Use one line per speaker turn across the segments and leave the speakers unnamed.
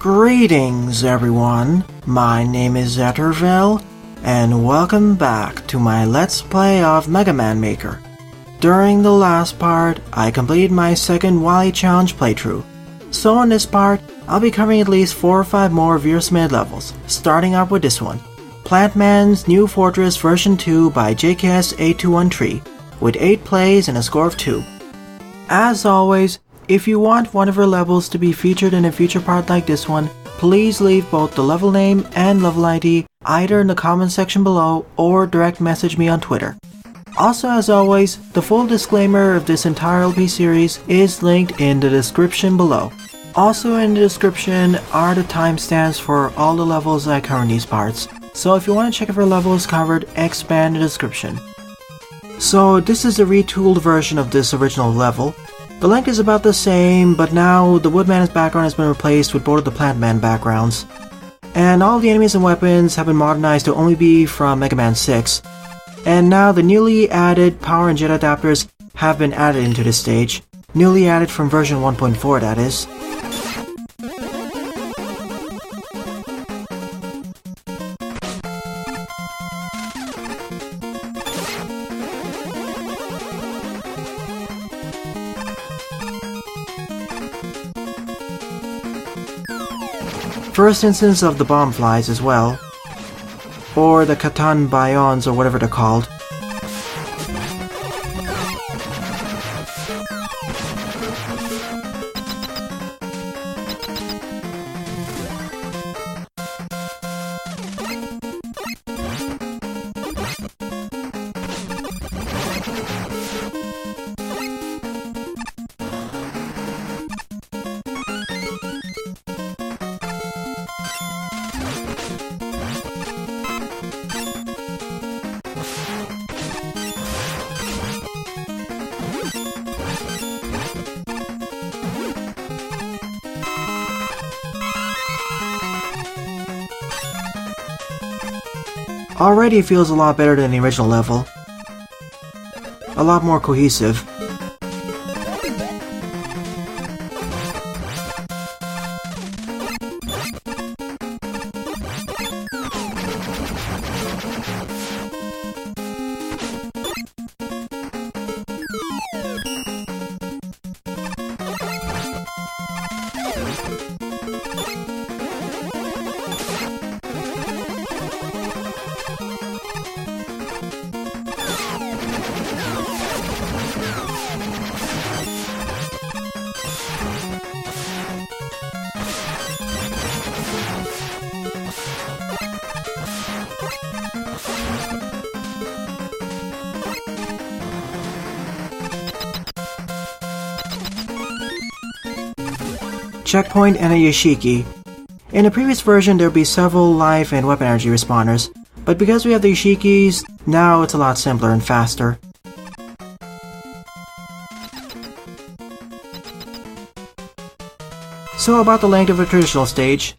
Greetings everyone, my name is Zetterville, and welcome back to my Let's Play of Mega Man Maker. During the last part, I completed my second Wily Challenge playthrough, so in this part, I'll be covering at least 4 or 5 more Virus Mid levels, starting up with this one, Plantman's New Fortress version 2 by JKS8213, with 8 plays and a score of 2. As always, if you want one of your levels to be featured in a future part like this one, please leave both the level name and level ID either in the comment section below or direct message me on Twitter. Also, as always, the full disclaimer of this entire LP series is linked in the description below. Also in the description are the timestamps for all the levels I cover in these parts, so if you want to check if your level is covered, expand the description. So this is the retooled version of this original level. The length is about the same, but now the Woodman's background has been replaced with both of the Plantman backgrounds. And all the enemies and weapons have been modernized to only be from Mega Man 6. And now the newly added power and jet adapters have been added into this stage. Newly added from version 1.4, that is. First instance of the bomb flies as well, or the Katan Bayons or whatever they're called. Already it feels a lot better than the original level. A lot more cohesive. Checkpoint and a Yoshiki. In the previous version there would be several life and weapon energy respawners, but because we have the Yoshikis, now it's a lot simpler and faster. So about the length of a traditional stage.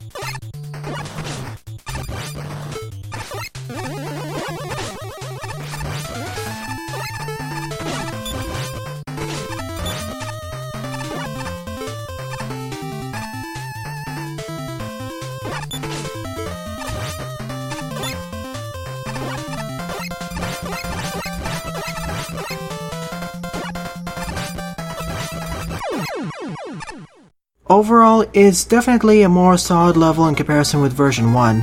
Overall, it's definitely a more solid level in comparison with version 1.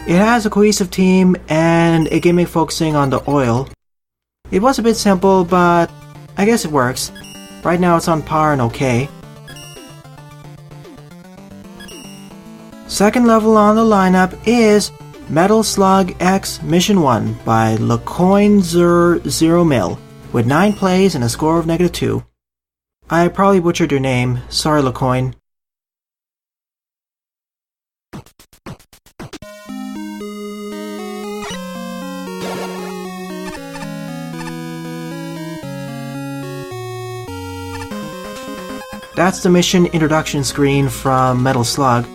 It has a cohesive team and a gimmick focusing on the oil. It was a bit simple, but I guess it works. Right now it's on par and okay. Second level on the lineup is Metal Slug X Mission 1 by LeCoinzer0mil, with 9 plays and a score of -2. I probably butchered your name, sorry LeCoin. That's the mission introduction screen from Metal Slug.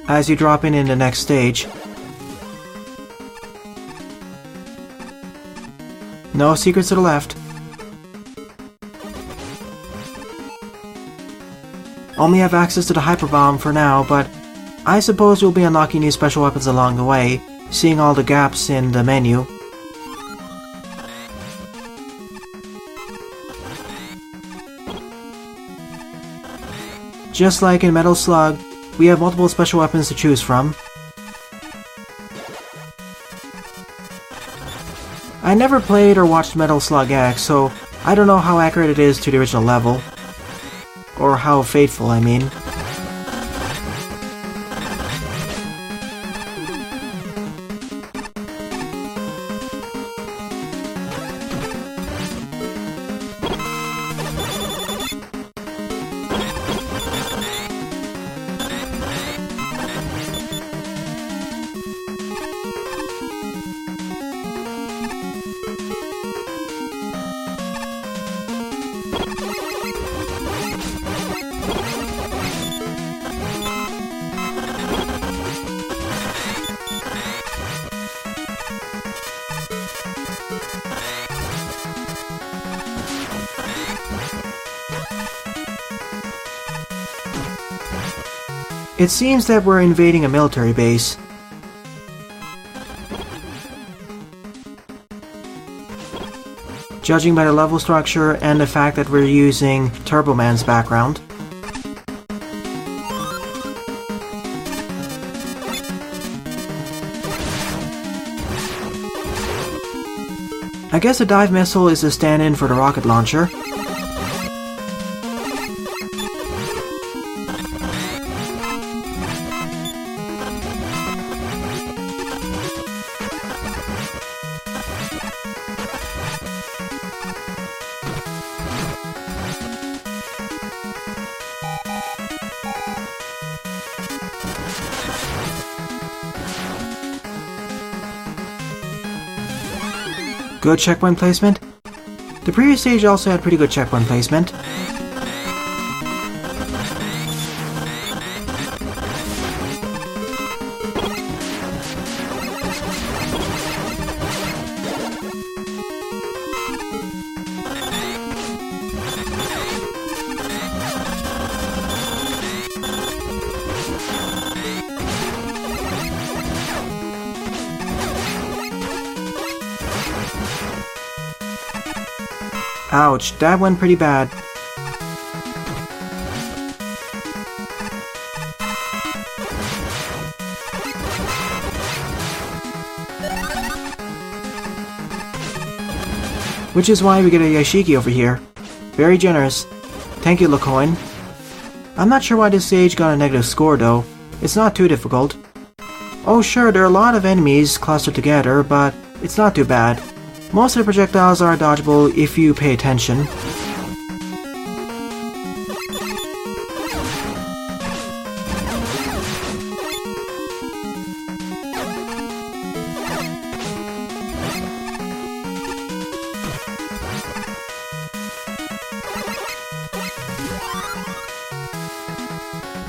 As you drop in the next stage. No secrets to the left. Only have access to the Hyper Bomb for now, but I suppose we'll be unlocking new special weapons along the way, seeing all the gaps in the menu. Just like in Metal Slug, we have multiple special weapons to choose from. I never played or watched Metal Slug X, so I don't know how accurate it is to the original level. Or how faithful, I mean. It seems that we're invading a military base. Judging by the level structure and the fact that we're using Daibuman's background. I guess the dive missile is a stand-in for the rocket launcher. Good checkpoint placement. The previous stage also had pretty good checkpoint placement. Ouch, that went pretty bad. Which is why we get a Yashiki over here. Very generous. Thank you, Lacoin. I'm not sure why this stage got a negative score though. It's not too difficult. Oh sure, there are a lot of enemies clustered together, but it's not too bad. Most of the projectiles are dodgeable if you pay attention.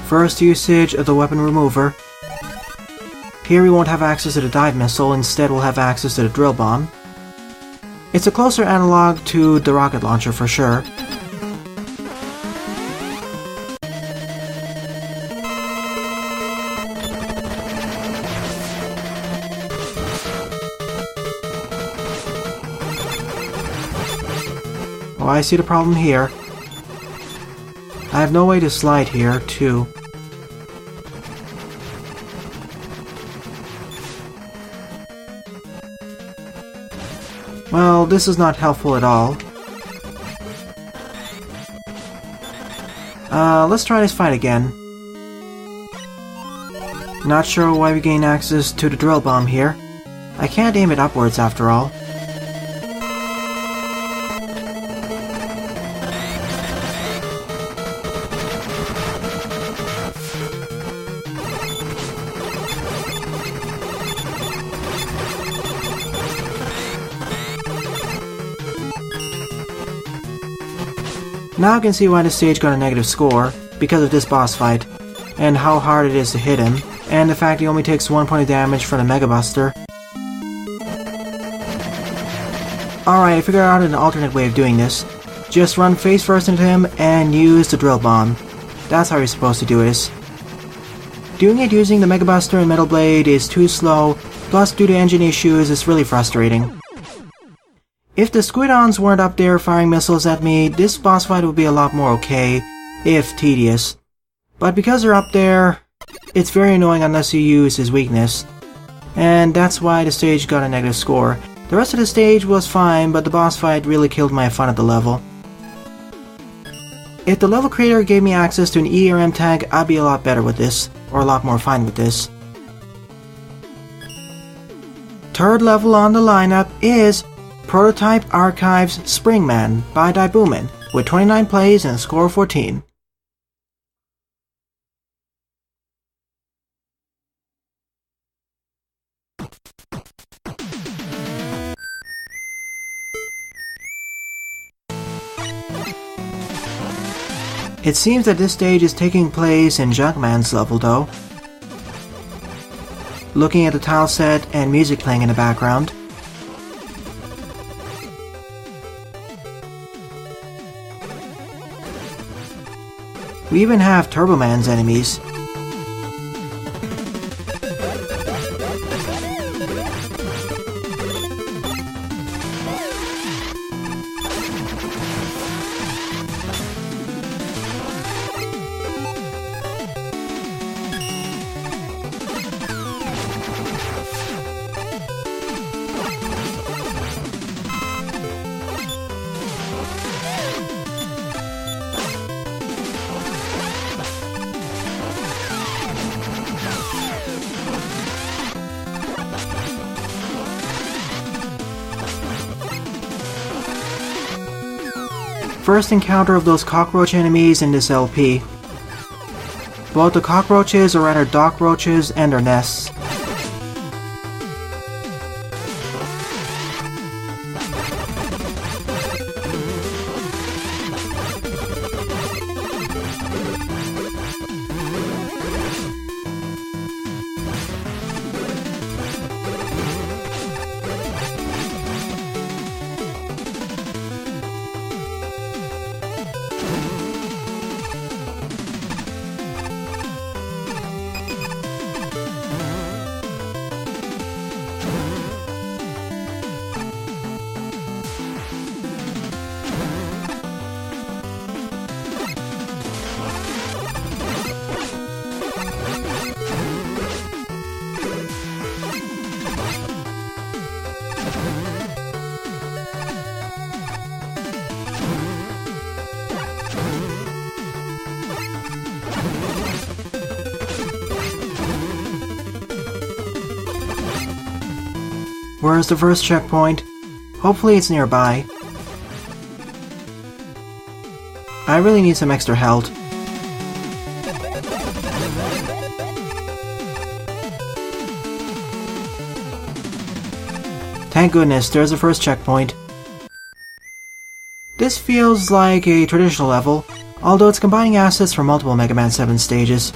First usage of the weapon remover. Here we won't have access to the dive missile, instead we'll have access to the drill bomb. It's a closer analog to the rocket launcher for sure. Oh, I see the problem here. I have no way to slide here, too. Well, this is not helpful at all. Let's try this fight again. Not sure why we gain access to the drill bomb here. I can't aim it upwards after all. Now I can see why the stage got a negative score, because of this boss fight, and how hard it is to hit him, and the fact he only takes 1 point of damage from the Mega Buster. Alright, I figured out an alternate way of doing this. Just run face first into him and use the drill bomb. That's how you're supposed to do this. Doing it using the Mega Buster and Metal Blade is too slow, plus due to engine issues it's really frustrating. If the Squidons weren't up there firing missiles at me, this boss fight would be a lot more okay, if tedious. But because they're up there, it's very annoying unless you use his weakness. And that's why the stage got a negative score. The rest of the stage was fine, but the boss fight really killed my fun at the level. If the level creator gave me access to an E or M tag, I'd be a lot better with this, or a lot more fine with this. Third level on the lineup is Prototype Archives Springman by Daibuman, with 29 plays and a score of 14. It seems that this stage is taking place in Junkman's level though. Looking at the tile set and music playing in the background. We even have Turboman's enemies. First encounter of those cockroach enemies in this LP. Both the cockroaches are rather dock roaches and their nests. Where's the first checkpoint? Hopefully it's nearby. I really need some extra health. Thank goodness, there's the first checkpoint. This feels like a traditional level, although it's combining assets from multiple Mega Man 7 stages.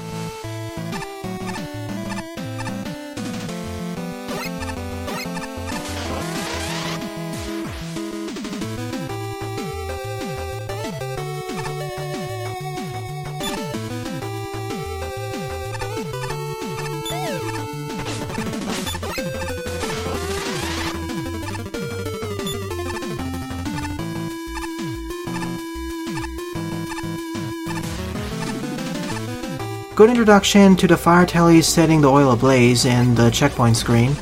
Good introduction to the fire tellies setting the oil ablaze in the checkpoint screen.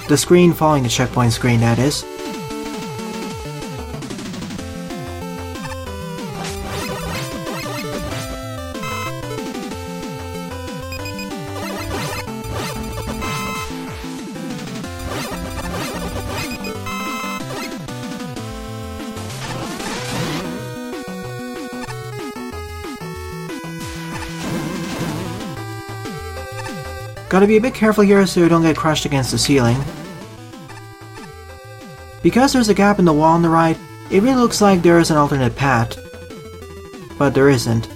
The screen following the checkpoint screen, that is. Gotta be a bit careful here so you don't get crushed against the ceiling. Because there's a gap in the wall on the right, it really looks like there is an alternate path. But there isn't.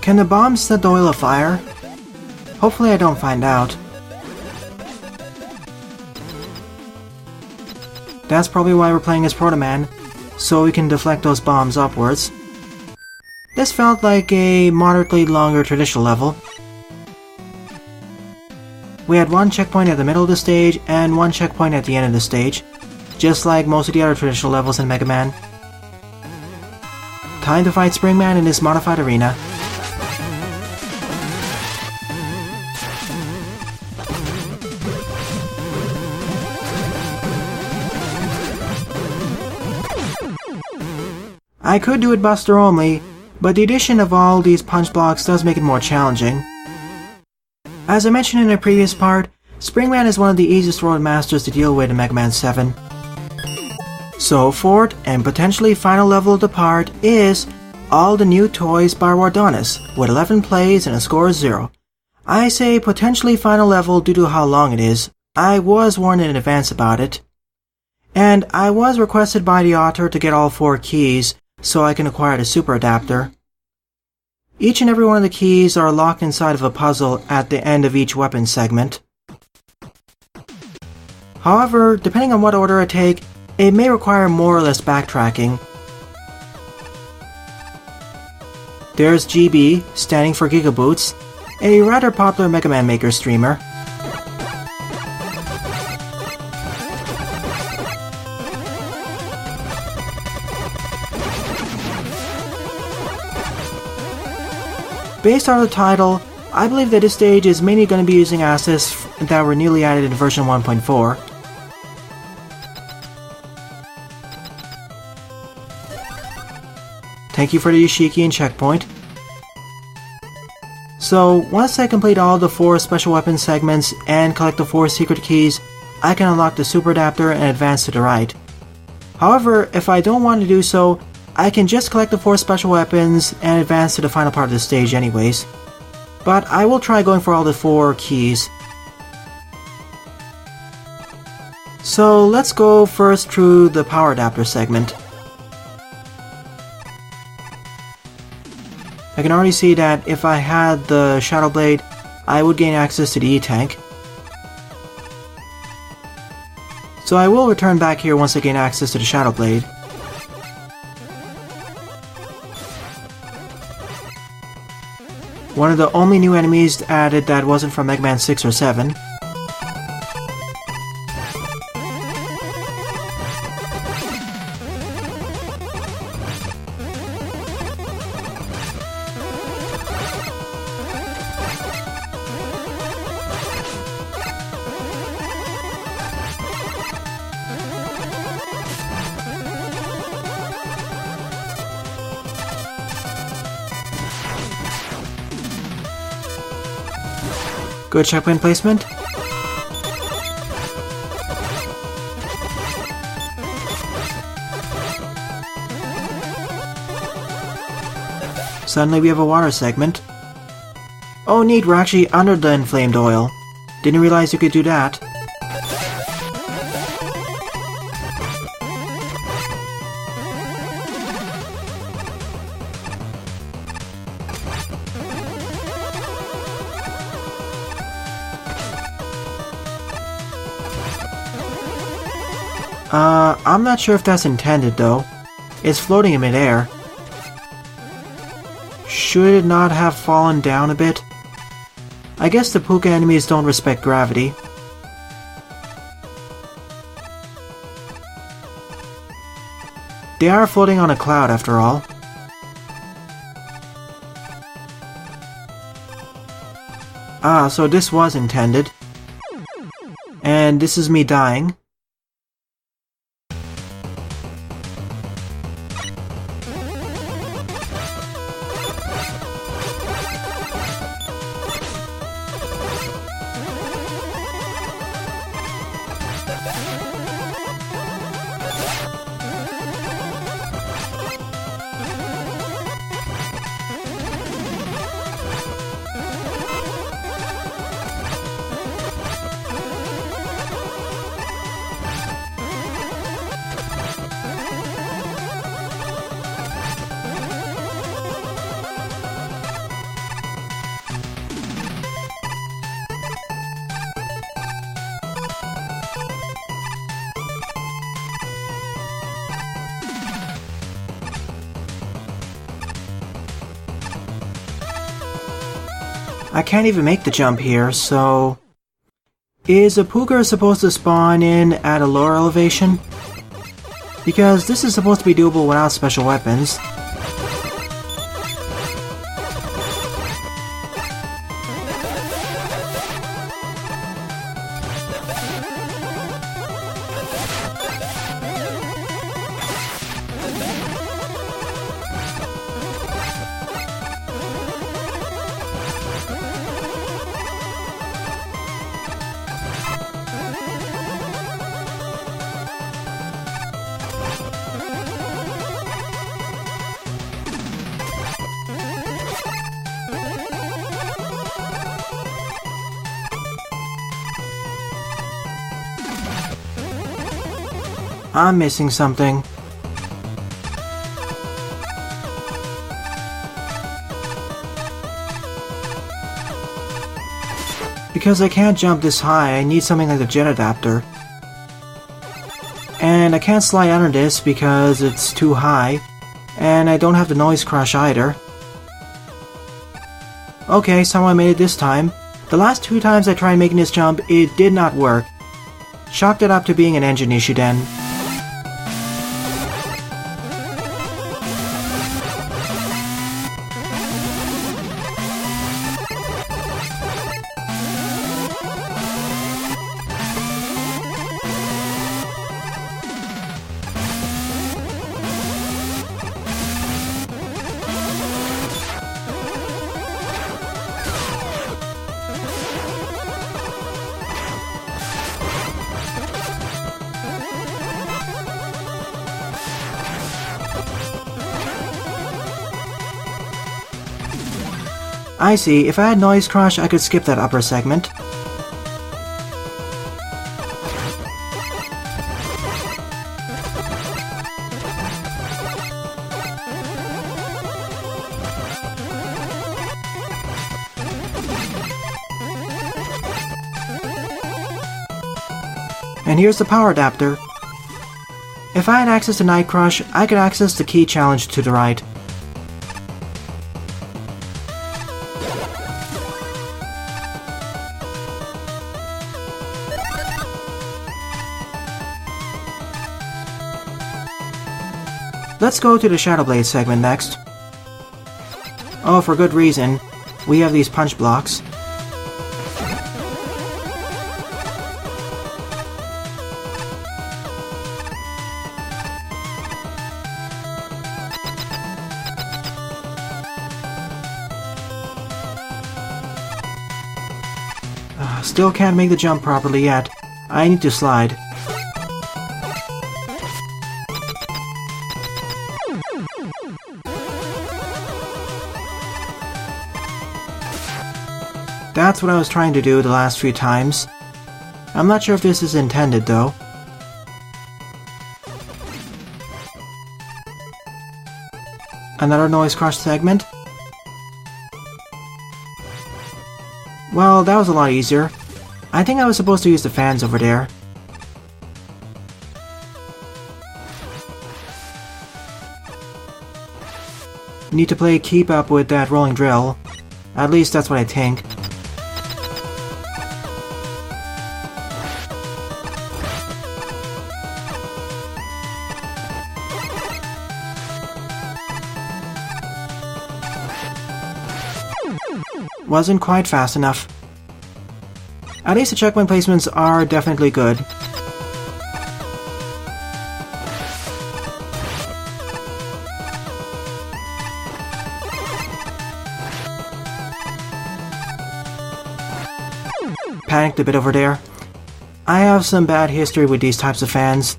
Can the bomb set the oil afire? Hopefully I don't find out. That's probably why we're playing as Proto Man, so we can deflect those bombs upwards. This felt like a moderately longer traditional level. We had one checkpoint at the middle of the stage and one checkpoint at the end of the stage, just like most of the other traditional levels in Mega Man. Time to fight Springman in this modified arena. I could do it Buster only, but the addition of all these punch blocks does make it more challenging. As I mentioned in a previous part, Springman is one of the easiest road masters to deal with in Mega Man 7. So fourth and potentially final level of the part is All the New Toys by Wardonis, with 11 plays and a score of 0. I say potentially final level due to how long it is. I was warned in advance about it. And I was requested by the author to get all 4 keys so I can acquire the super adapter. Each and every one of the keys are locked inside of a puzzle at the end of each weapon segment. However, depending on what order I take, it may require more or less backtracking. There's GB, standing for Gigaboots, a rather popular Mega Man Maker streamer. Based on the title, I believe that this stage is mainly going to be using assets that were newly added in version 1.4. Thank you for the Yoshiki and checkpoint. So, once I complete all the 4 special weapon segments and collect the 4 secret keys, I can unlock the super adapter and advance to the right. However, if I don't want to do so, I can just collect the 4 special weapons and advance to the final part of the stage anyways. But I will try going for all the 4 keys. So let's go first through the power adapter segment. I can already see that if I had the Shadow Blade, I would gain access to the E-Tank. So I will return back here once I gain access to the Shadow Blade. One of the only new enemies added that wasn't from Mega Man 6 or 7. Good checkpoint placement. Suddenly we have a water segment. Oh neat, we're actually under the inflamed oil. Didn't realize you could do that. I'm not sure if that's intended though. It's floating in midair. Should it not have fallen down a bit? I guess the Puka enemies don't respect gravity. They are floating on a cloud after all. Ah, so this was intended. And this is me dying. I can't even make the jump here, so... Is a Pooker supposed to spawn in at a lower elevation? Because this is supposed to be doable without special weapons. I'm missing something. Because I can't jump this high, I need something like the jet adapter. And I can't slide under this because it's too high, and I don't have the noise crush either. Okay, somehow I made it this time. The last 2 times I tried making this jump, it did not work. Chalk it up to being an engine issue then. I see, if I had Noise Crush, I could skip that upper segment. And here's the power adapter. If I had access to Night Crush, I could access the key challenge to the right. Let's go to the Shadow Blade segment next. Oh, for good reason. We have these punch blocks. Still can't make the jump properly yet. I need to slide. That's what I was trying to do the last few times. I'm not sure if this is intended though. Another Noise Crush segment? Well, that was a lot easier. I think I was supposed to use the fans over there. Need to play keep up with that rolling drill. At least that's what I think. Wasn't quite fast enough. At least the checkpoint placements are definitely good. Panicked a bit over there. I have some bad history with these types of fans.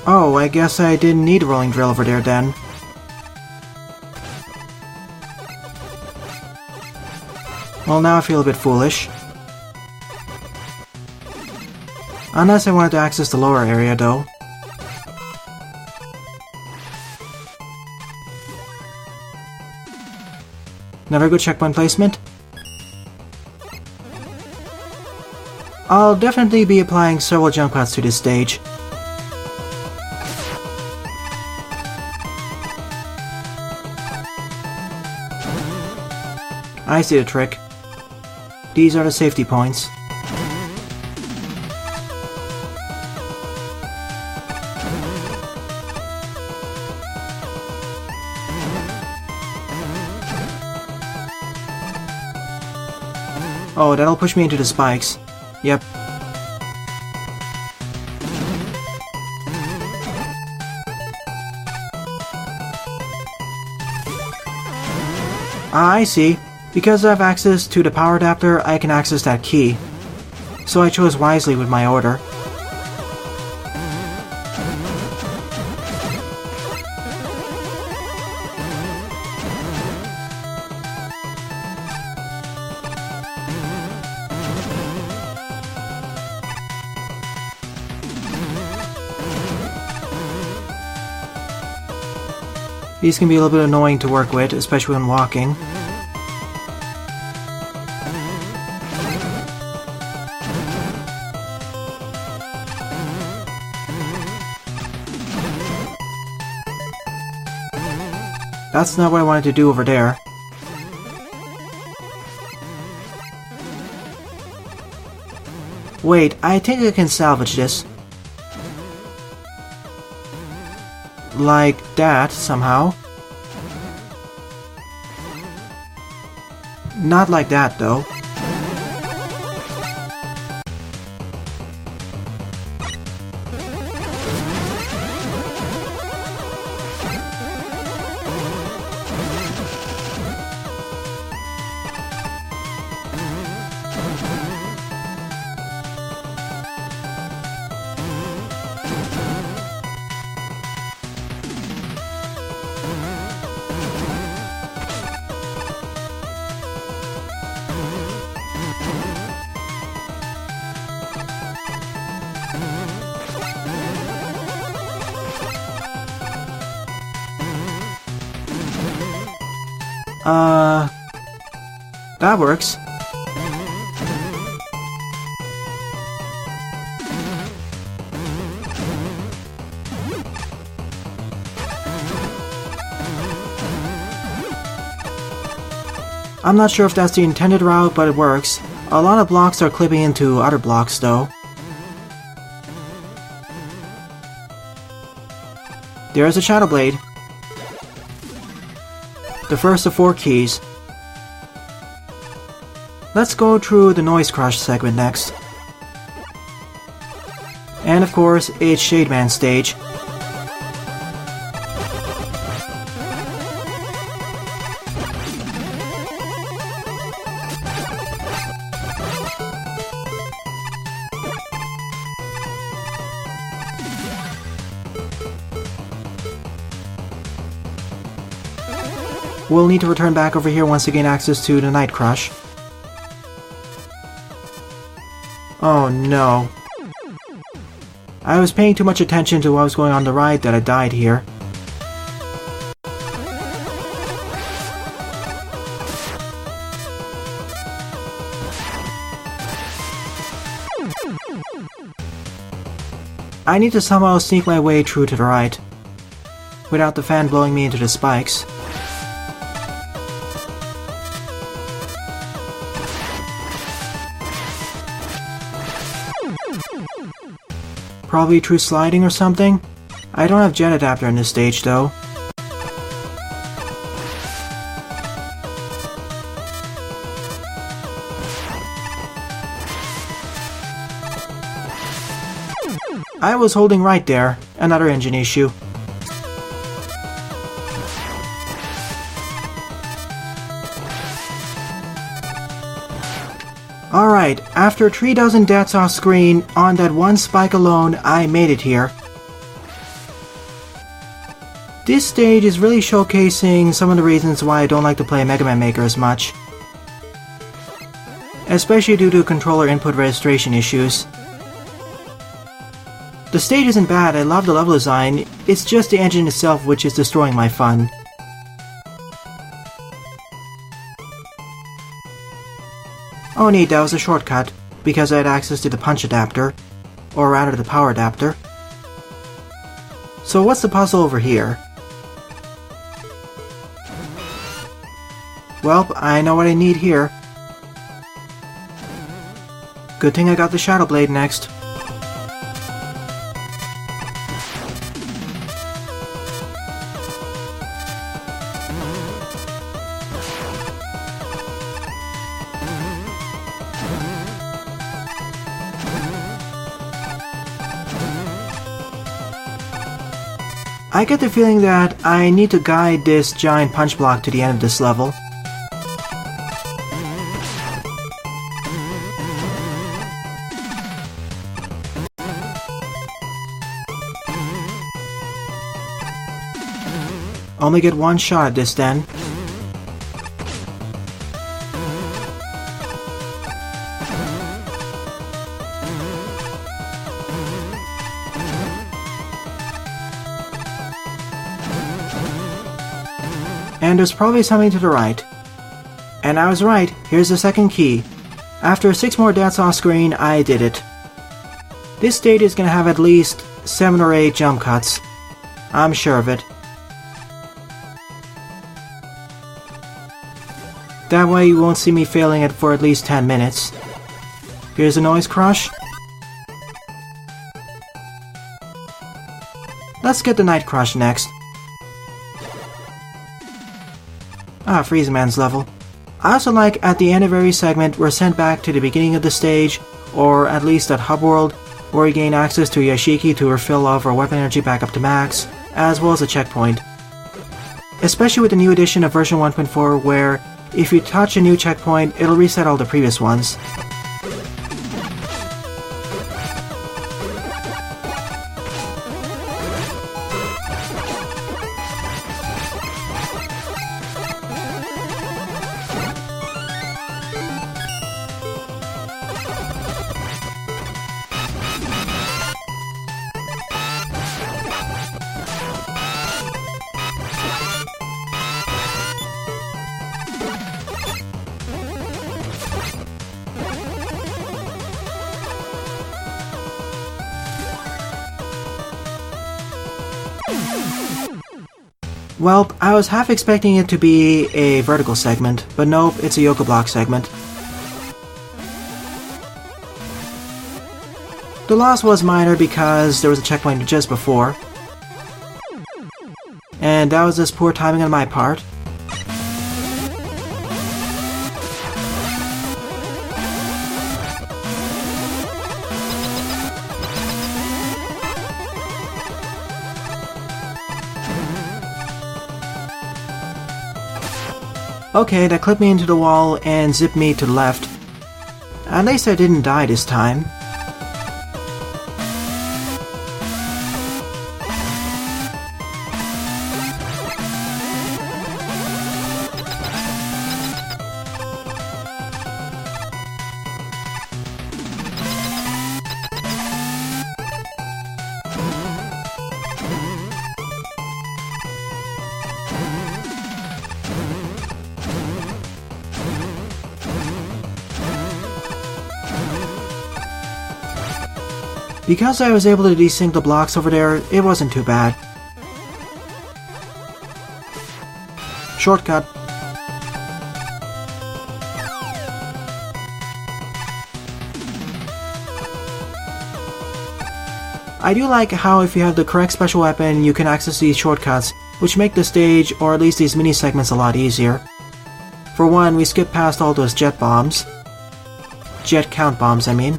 Oh, I guess I didn't need a rolling drill over there then. Well, now I feel a bit foolish. Unless I wanted to access the lower area, though. Another good checkpoint placement. I'll definitely be applying several jump cuts to this stage. I see the trick. These are the safety points. Oh, that'll push me into the spikes. Yep. I see. Because I have access to the power adapter, I can access that key. So I chose wisely with my order. These can be a little bit annoying to work with, especially when walking. That's not what I wanted to do over there. Wait, I think I can salvage this. Like that, somehow. Not like that, though. That works. I'm not sure if that's the intended route, but it works. A lot of blocks are clipping into other blocks, though. There's a Shadow Blade. The first of 4 keys. Let's go through the Noise Crush segment next. And of course, it's Shade Man stage. We'll need to return back over here once to gain access to the Night Crush. Oh no. I was paying too much attention to what was going on the ride that I died here. I need to somehow sneak my way through to the right, without the fan blowing me into the spikes. Probably through sliding or something? I don't have jet adapter in this stage though. I was holding right there. Another engine issue. Alright, after 3 dozen deaths off screen, on that one spike alone, I made it here. This stage is really showcasing some of the reasons why I don't like to play Mega Man Maker as much. Especially due to controller input registration issues. The stage isn't bad, I love the level design, it's just the engine itself which is destroying my fun. Oh neat, that was a shortcut, because I had access to the punch adapter, or rather the power adapter. So what's the puzzle over here? Well, I know what I need here. Good thing I got the Shadow Blade next. I get the feeling that I need to guide this giant punch block to the end of this level. Only get one shot at this then. And there's probably something to the right. And I was right, here's the second key. After 6 more deaths off screen, I did it. This stage is gonna have at least 7 or 8 jump cuts. I'm sure of it. That way you won't see me failing it for at least 10 minutes. Here's a noise crush. Let's get the night crush next. Ah, Freeze Man's level. I also like at the end of every segment we're sent back to the beginning of the stage, or at least at Hub World, where we gain access to Yashiki to refill all of our weapon energy back up to max, as well as a checkpoint. Especially with the new edition of version 1.4 where if you touch a new checkpoint, it'll reset all the previous ones. Well, I was half expecting it to be a vertical segment, but nope, it's a Yoke Block segment. The loss was minor because there was a checkpoint just before, and that was just poor timing on my part. Okay, that clipped me into the wall and zipped me to the left. At least I didn't die this time. Because I was able to desync the blocks over there, it wasn't too bad. Shortcut. I do like how if you have the correct special weapon, you can access these shortcuts, which make the stage, or at least these mini segments, a lot easier. For one, we skip past all those jet bombs. Jet count bombs, I mean.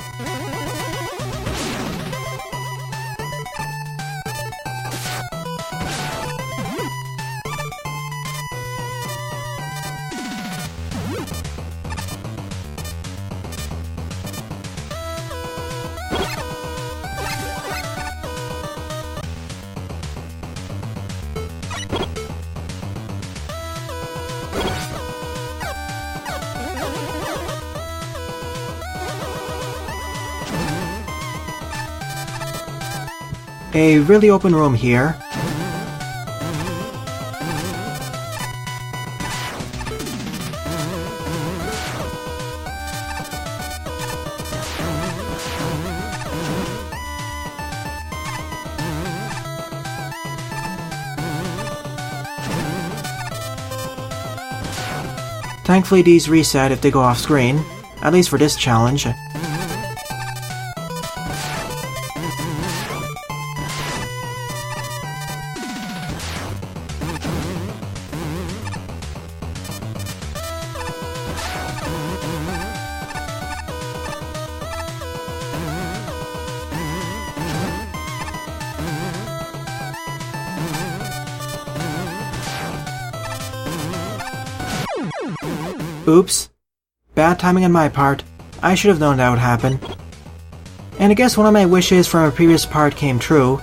A really open room here. Thankfully these reset if they go off screen, at least for this challenge. Oops. Bad timing on my part. I should have known that would happen. And I guess one of my wishes from a previous part came true.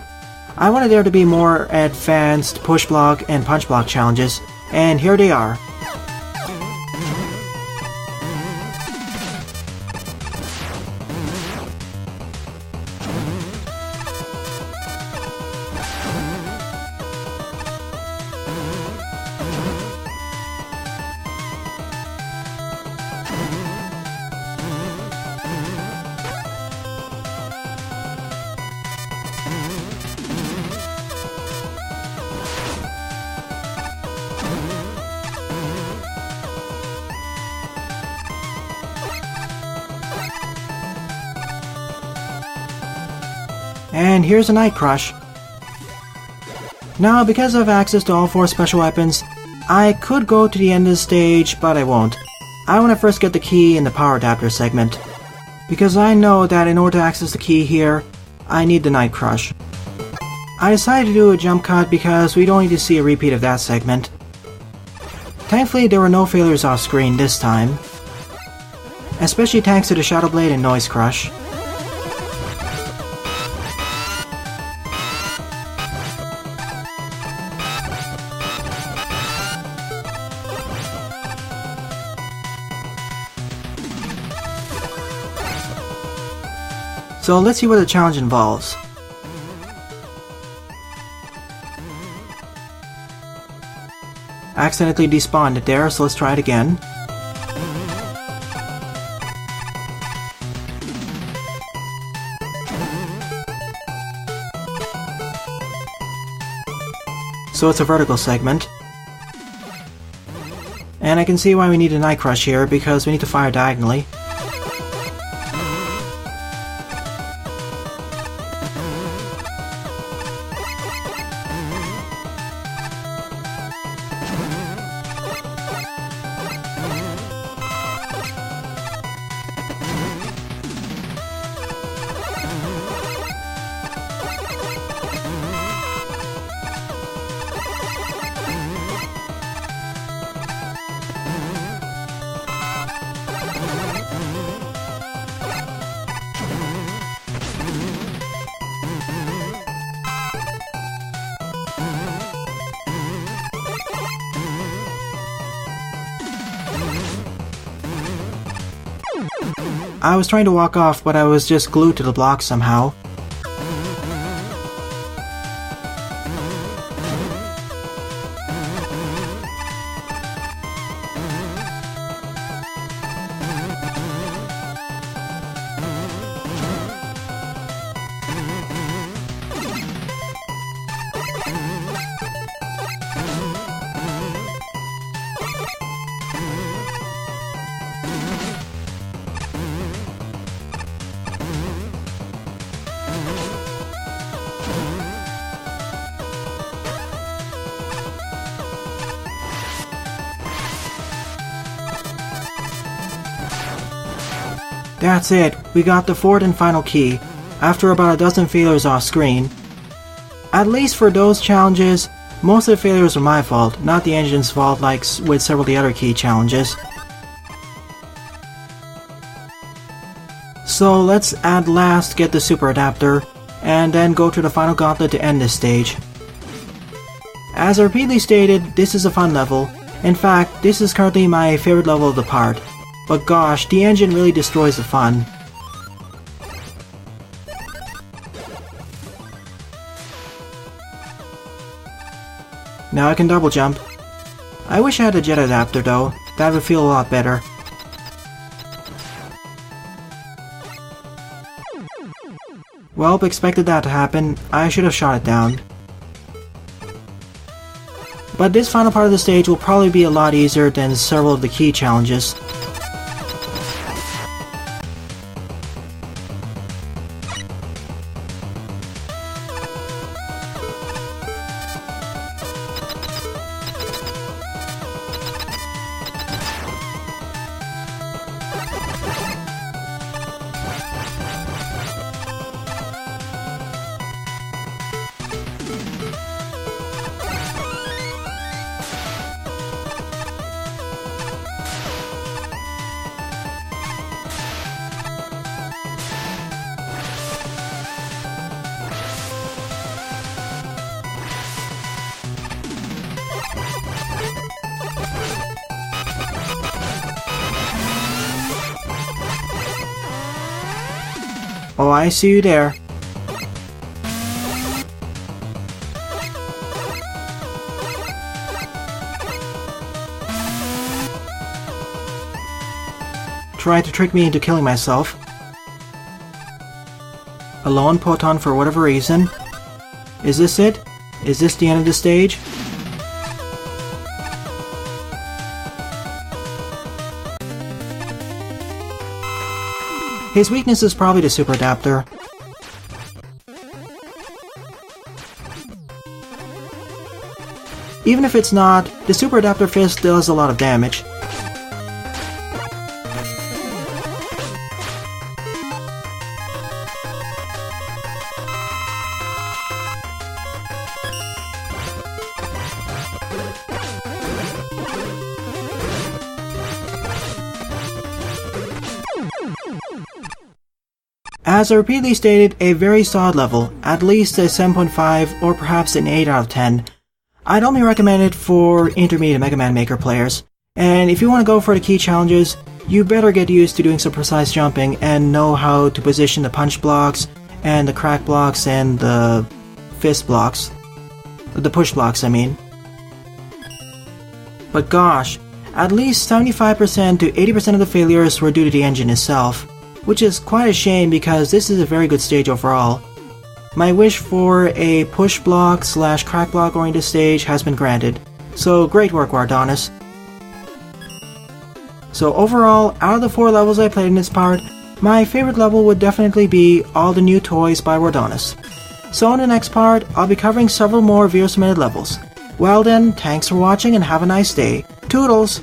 I wanted there to be more advanced push block and punch block challenges, and here they are. And here's a Night Crush. Now, because I have access to all 4 special weapons, I could go to the end of the stage, but I won't. I want to first get the key in the power adapter segment, because I know that in order to access the key here, I need the Night Crush. I decided to do a jump cut because we don't need to see a repeat of that segment. Thankfully, there were no failures off screen this time, especially thanks to the Shadow Blade and Noise Crush. So let's see what the challenge involves. Accidentally despawned it there, so let's try it again. So it's a vertical segment. And I can see why we need a Night Crush here, because we need to fire diagonally. I was trying to walk off, but I was just glued to the block somehow. That's it, we got the 4th and final key, after about a dozen failures off screen. At least for those challenges, most of the failures were my fault, not the engine's fault like with several of the other key challenges. So let's at last get the super adapter, and then go to the final gauntlet to end this stage. As I repeatedly stated, this is a fun level. In fact, this is currently my favorite level of the part. But gosh, the engine really destroys the fun. Now I can double jump. I wish I had a jet adapter though, that would feel a lot better. Well, expected that to happen. I should have shot it down. but this final part of the stage will probably be a lot easier than several of the key challenges. Oh, I see you there. Tried to trick me into killing myself. A lone proton for whatever reason. Is this it? Is this the end of the stage? His weakness is probably the super adapter. Even if it's not, the super adapter fist does a lot of damage. As I repeatedly stated, a very solid level, at least a 7.5 or perhaps an 8 out of 10. I'd only recommend it for intermediate Mega Man Maker players, and if you want to go for the key challenges, you better get used to doing some precise jumping and know how to position the punch blocks, and the crack blocks, and the fist blocks. The push blocks, I mean. But gosh, at least 75% to 80% of the failures were due to the engine itself, which is quite a shame because this is a very good stage overall. My wish for a push block / crack block oriented stage has been granted, so great work, Wardonis. So overall, out of the 4 levels I played in this part, my favorite level would definitely be All the New Toys by Wardonis. So in the next part, I'll be covering several more viewer submitted levels. Well then, thanks for watching and have a nice day. Toodles!